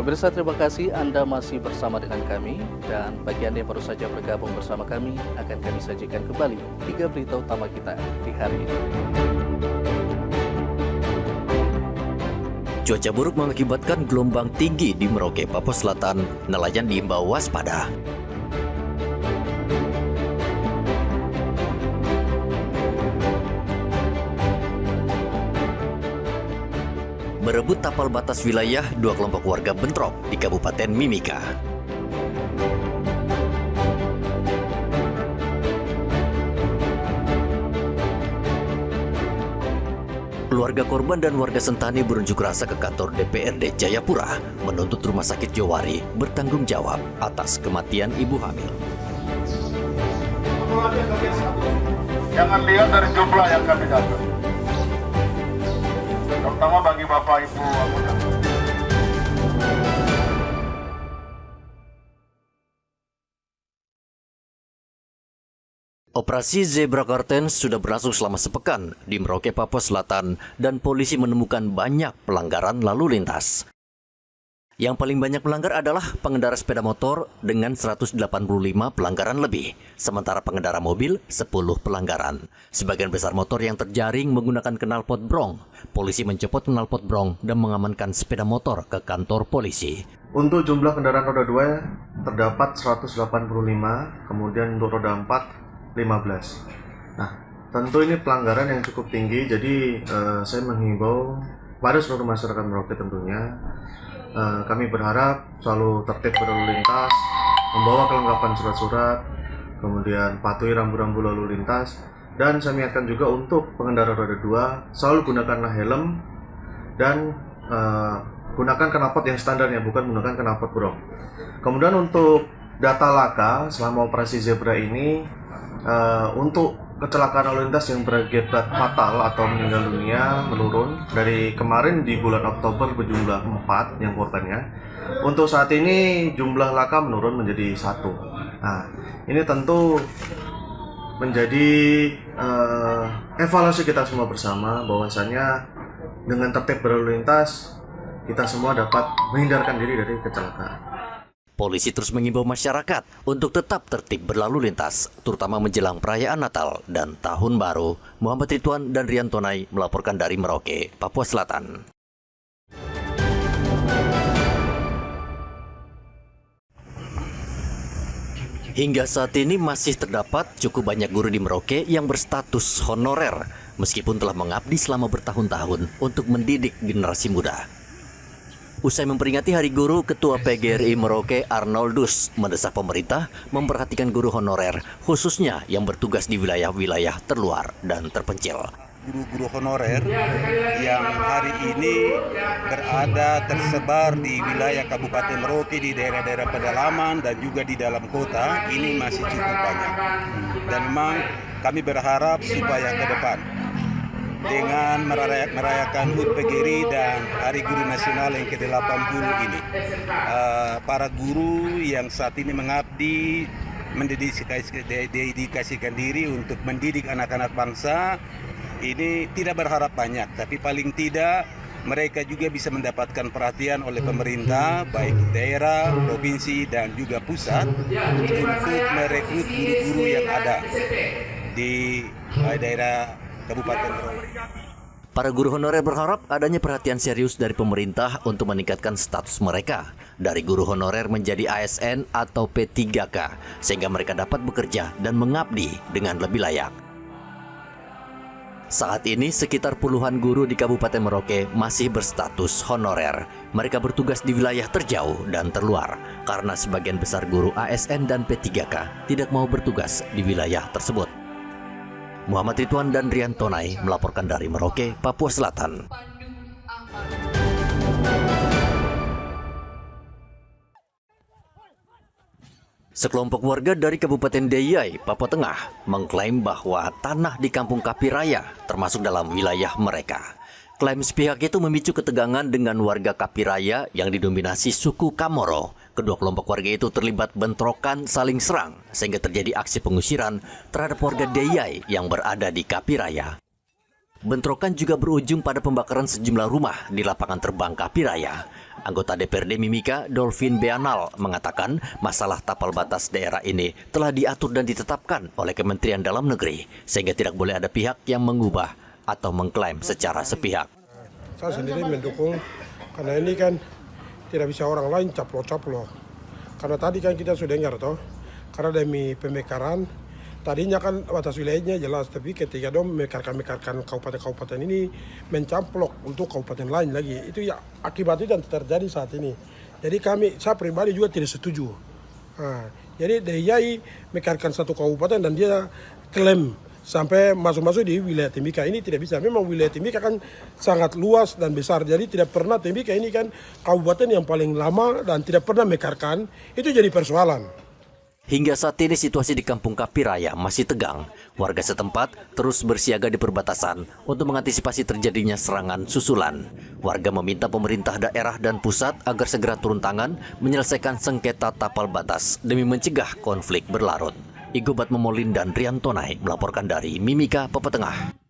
Pemirsa, terima kasih Anda masih bersama dengan kami, dan bagi Anda yang baru saja bergabung bersama kami, akan kami sajikan kembali 3 berita utama kita di hari ini. Cuaca buruk mengakibatkan gelombang tinggi di Merauke, Papua Selatan. Nelayan diimbau waspada. Berebut tapal batas wilayah, 2 kelompok warga bentrok di Kabupaten Mimika. Keluarga korban dan warga Sentani berunjuk rasa ke kantor DPRD Jayapura menuntut Rumah Sakit Jowari bertanggung jawab atas kematian ibu hamil. Jangan lihat dari jumlah yang kami dapat, terutama bagi Bapak Ibu anggota. Operasi Zebra Kartens sudah berlangsung selama sepekan di Merauke, Papua Selatan, dan polisi menemukan banyak pelanggaran lalu lintas. Yang paling banyak pelanggar adalah pengendara sepeda motor dengan 185 pelanggaran lebih, sementara pengendara mobil 10 pelanggaran. Sebagian besar motor yang terjaring menggunakan knalpot brong. Polisi mencopot knalpot brong dan mengamankan sepeda motor ke kantor polisi. Untuk jumlah kendaraan roda 2 terdapat 185, kemudian untuk roda 4 15. Nah, tentu ini pelanggaran yang cukup tinggi, jadi saya menghimbau pada seluruh masyarakat Merauke tentunya. Kami berharap selalu tertib berlalu lintas, membawa kelengkapan surat-surat, kemudian patuhi rambu-rambu lalu lintas, dan saya ingatkan juga untuk pengendara roda 2 selalu gunakanlah helm dan gunakan knalpot yang standarnya, bukan menggunakan knalpot brong. Kemudian untuk data laka selama operasi Zebra ini, untuk kecelakaan lalu lintas yang berakibat fatal atau meninggal dunia menurun dari kemarin di bulan Oktober berjumlah 4 yang korbannya. Untuk saat ini jumlah laka menurun menjadi 1. Nah, ini tentu menjadi evaluasi kita semua bersama, bahwasanya dengan tertib berlalu lintas kita semua dapat menghindarkan diri dari kecelakaan. Polisi terus mengimbau masyarakat untuk tetap tertib berlalu lintas, terutama menjelang perayaan Natal dan Tahun Baru. Muhammad Ridwan dan Rian Tonai melaporkan dari Merauke, Papua Selatan. Hingga saat ini masih terdapat cukup banyak guru di Merauke yang berstatus honorer, meskipun telah mengabdi selama bertahun-tahun untuk mendidik generasi muda. Usai memperingati Hari Guru, Ketua PGRI Merauke Arnoldus mendesak pemerintah memperhatikan guru honorer, khususnya yang bertugas di wilayah-wilayah terluar dan terpencil. Guru-guru honorer yang hari ini berada tersebar di wilayah Kabupaten Merauke, di daerah-daerah pedalaman dan juga di dalam kota, ini masih cukup banyak. Dan memang kami berharap supaya ke depan dengan merayakan HUT PGRI dan Hari Guru Nasional yang ke-80 ini, para guru yang saat ini mengabdi, mendedikasikan diri untuk mendidik anak-anak bangsa, ini tidak berharap banyak, tapi paling tidak mereka juga bisa mendapatkan perhatian oleh pemerintah, baik daerah, provinsi, dan juga pusat, untuk merekrut guru-guru yang ada di daerah Kabupaten Merauke. Para guru honorer berharap adanya perhatian serius dari pemerintah untuk meningkatkan status mereka dari guru honorer menjadi ASN atau P3K, sehingga mereka dapat bekerja dan mengabdi dengan lebih layak. Saat ini sekitar puluhan guru di Kabupaten Merauke masih berstatus honorer. Mereka bertugas di wilayah terjauh dan terluar karena sebagian besar guru ASN dan P3K tidak mau bertugas di wilayah tersebut. Muhammad Ridwan dan Rian Tonai melaporkan dari Merauke, Papua Selatan. Sekelompok warga dari Kabupaten Deyai, Papua Tengah, mengklaim bahwa tanah di Kampung Kapiraya termasuk dalam wilayah mereka. Klaim sepihak itu memicu ketegangan dengan warga Kapiraya yang didominasi suku Kamoro. Kedua kelompok warga itu terlibat bentrokan saling serang, sehingga terjadi aksi pengusiran terhadap warga Deyai yang berada di Kapiraya. Bentrokan juga berujung pada pembakaran sejumlah rumah di lapangan terbang Kapiraya. Anggota DPRD Mimika, Dolphin Beanal, mengatakan masalah tapal batas daerah ini telah diatur dan ditetapkan oleh Kementerian Dalam Negeri, sehingga tidak boleh ada pihak yang mengubah atau mengklaim secara sepihak. Saya sendiri mendukung, karena ini kan tidak bisa orang lain caplo-caplo. Karena tadi kan kita sudah dengar toh, karena demi pemekaran, tadinya kan batas wilayahnya jelas, tapi ketika dong mekarkan kabupaten-kabupaten ini mencamplok untuk kabupaten lain lagi, itu ya akibat itu yang terjadi saat ini. Jadi saya pribadi juga tidak setuju. Jadi DIY mekarkan satu kabupaten dan dia klaim sampai masuk-masuk di wilayah Timika, ini tidak bisa. Memang wilayah Timika kan sangat luas dan besar, jadi tidak pernah Timika ini kan kabupaten yang paling lama dan tidak pernah mekarkan, itu jadi persoalan. Hingga saat ini situasi di Kampung Kapiraya masih tegang. Warga setempat terus bersiaga di perbatasan untuk mengantisipasi terjadinya serangan susulan. Warga meminta pemerintah daerah dan pusat agar segera turun tangan menyelesaikan sengketa tapal batas demi mencegah konflik berlarut. Igobat Memolin dan Riantonai melaporkan dari Mimika, Papua Tengah.